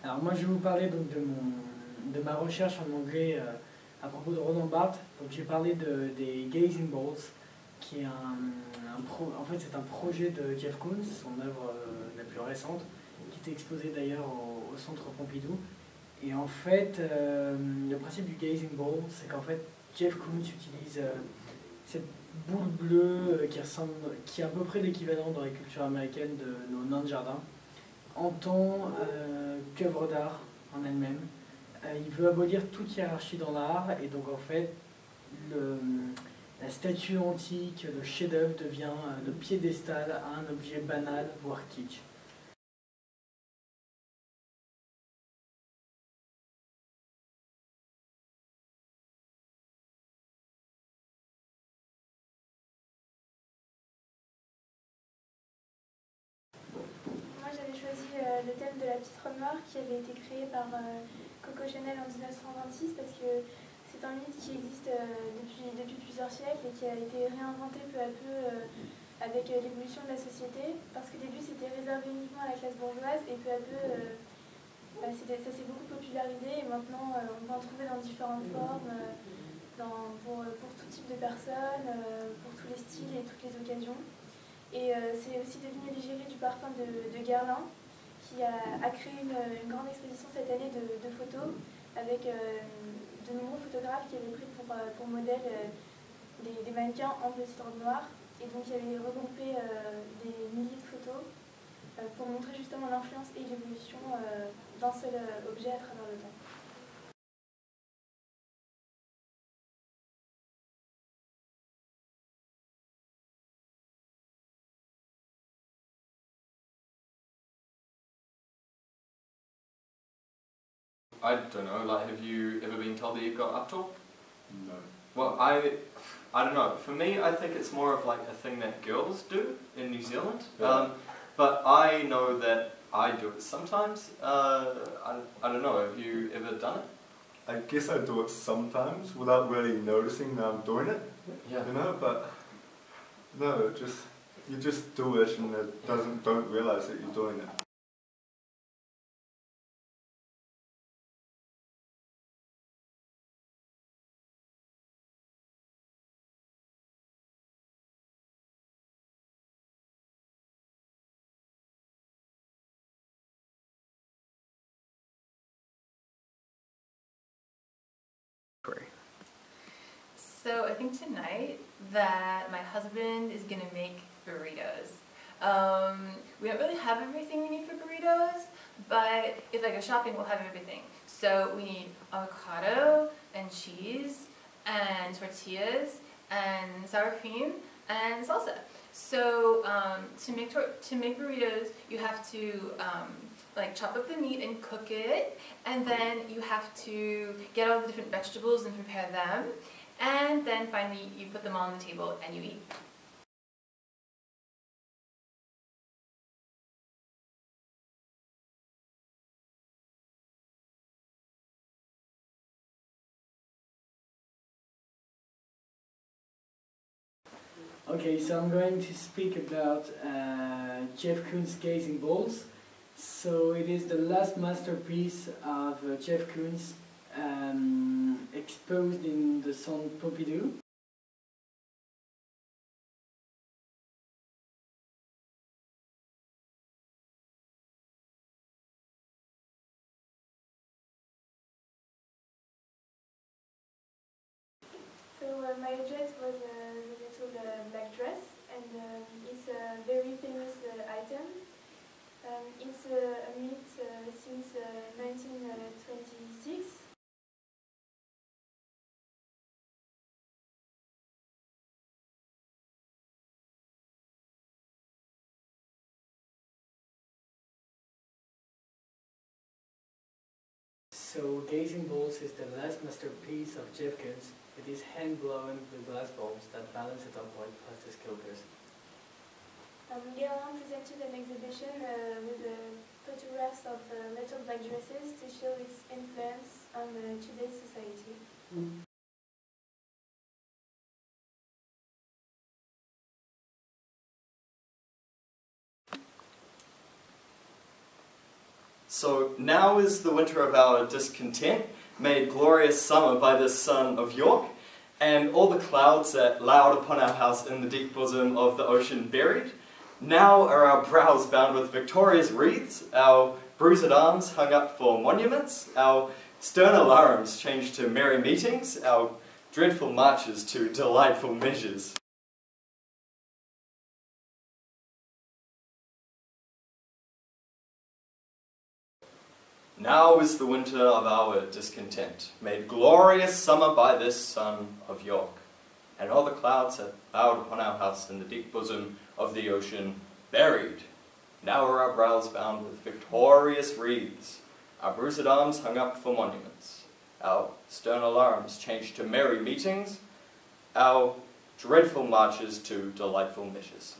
Alors moi je vais vous parler donc de ma recherche en anglais à propos de Roland Barthes. Donc j'ai parlé des Gazing Balls, qui est en fait c'est un projet de Jeff Koons, son œuvre la plus récente, qui était exposée d'ailleurs au Centre Pompidou. Et en fait, le principe du Gazing Ball, c'est qu'en fait Jeff Koons utilise cette boule bleue qui est à peu près l'équivalent dans la culture américaine de nos nains de jardin, en tant qu'œuvre d'art en elle-même. Il veut abolir toute hiérarchie dans l'art, et donc en fait, la statue antique, le chef-d'œuvre devient le piédestal à un objet banal, voire kitsch. Moi j'avais choisi le thème de la petite robe noire qui avait été créé par Coco Chanel en 1926 parce que c'est un mythe qui existe depuis plusieurs siècles et qui a été réinventé peu à peu avec l'évolution de la société, parce qu'au début c'était réservé uniquement à la classe bourgeoise et peu à peu ça s'est beaucoup popularisé et maintenant on peut en trouver dans différentes formes, pour tout type de personnes, pour tous les styles et toutes les occasions. Et c'est aussi devenu l'égérie du parfum de Guerlain, qui a créé une grande exposition cette année de photos avec de nombreux photographes qui avaient pris pour modèle des mannequins en petite robe noire. Et donc il y avait regroupé des milliers de photos pour montrer justement l'influence et l'évolution d'un seul objet à travers le temps. I don't know, like, have you ever been told that you've got uptalk? No. Well, I don't know. For me, I think it's more of like a thing that girls do in New Zealand. Yeah. But I know that I do it sometimes. I don't know, have you ever done it? I guess I do it sometimes without really noticing that I'm doing it. Yeah. You know, but no, you just do it and don't realise that you're doing it. So I think tonight that my husband is gonna make burritos. We don't really have everything we need for burritos, but if I go shopping, we'll have everything. So we need avocado and cheese and tortillas and sour cream and salsa. So to make burritos, you have to like chop up the meat and cook it, and then you have to get all the different vegetables and prepare them. And then finally you put them on the table and you eat. Okay, so I'm going to speak about Jeff Koons' Gazing Balls. So it is the last masterpiece of Jeff Koons, exposed in the Centre Pompidou. So my object was the little black dress, and it's a very famous item. It's a myth since 1926. So Gazing Balls is the last masterpiece of Jeff Koons. It is hand-blown with glass balls that balance it upward past the scalpers. Guerlain presented an exhibition with photographs of little black dresses to show its influence on today's society. So now is the winter of our discontent, made glorious summer by this sun of York, and all the clouds that loud upon our house in the deep bosom of the ocean buried. Now are our brows bound with victorious wreaths, our bruised arms hung up for monuments, our stern alarums changed to merry meetings, our dreadful marches to delightful measures. Now is the winter of our discontent, made glorious summer by this sun of York, and all the clouds that bowed upon our house in the deep bosom of the ocean buried. Now are our brows bound with victorious wreaths, our bruised arms hung up for monuments, our stern alarms changed to merry meetings, our dreadful marches to delightful measures.